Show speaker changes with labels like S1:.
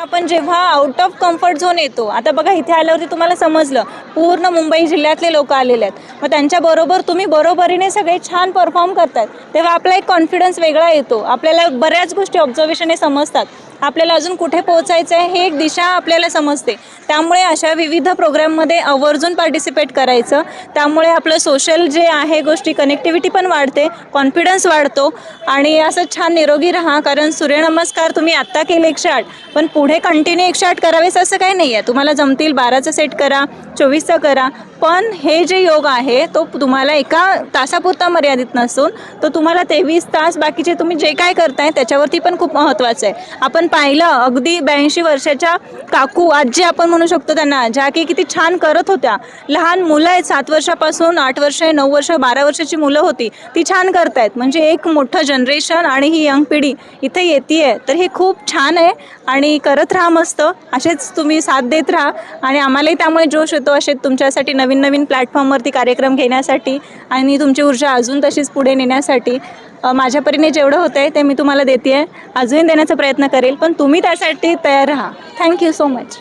S1: आपण जेव्हा out of comfort zone येतो, आता बघा इथे आल्यावरती तुम्हाला समजलं पूर्ण मुंबई जिल्ह्यातले लोक आलेले आहेत, मग त्यांच्याबरोबर तुम्ही बरोबरीने सगळे छान परफॉर्म करतात, तेव्हा आपला एक कॉन्फिडन्स वेगळा येतो. आपल्याला बऱ्याच गोष्टी ऑब्झर्वेशन हे समजतात, आपल्याला अजून कुठे पोहोचायचं आहे हे एक दिशा आपल्याला समजते. त्यामुळे अशा विविध प्रोग्राममध्ये आवर्जून पार्टिसिपेट करायचं. त्यामुळे आपलं सोशल जे आहे गोष्टी कनेक्टिव्हिटी पण वाढते, कॉन्फिडन्स वाढतो आणि असं छान निरोगी राहा. कारण सूर्यनमस्कार तुम्ही आत्ता केले 108, पण पुढे कंटिन्यू 108 करावेच असं काही नाही आहे. तुम्हाला जमतील 12चा सेट करा, 24चा करा, पण हे जे योग आहे तो तुम्हाला एका तासापुरता मर्यादित नसून तो तुम्हाला 23 तास बाकीचे तुम्ही जे काय करताय त्याच्यावरती पण खूप महत्त्वाचं आहे. आपण पाहिलं अगदी 82 वर्षाच्या काकू आजी आपण म्हणू शकतो त्यांना, ज्या की किती छान करत होत्या. लहान मुलं आहेत 7 वर्षापासून 8 वर्ष 9 वर्ष 12 वर्षाची मुलं होती, ती छान करतायत. म्हणजे एक मोठं जनरेशन आणि ही यंग पिढी इथे येते, तर हे खूप छान आहे आणि करत राहा मस्त. असेच तुम्ही साथ देत राहा आणि आम्हालाही त्यामुळे जोश येतो असे तुमच्यासाठी नवीन नवीन प्लॅटफॉर्मवरती कार्यक्रम घेण्यासाठी आणि तुमची ऊर्जा अजून तशीच पुढे नेण्यासाठी. माझ्या परीने जेवढं होतं आहे ते मी तुम्हाला देते आहे, अजूनही देण्याचा प्रयत्न करेल, पण तुम्ही त्यासाठी तयार राहा. Thank you so much.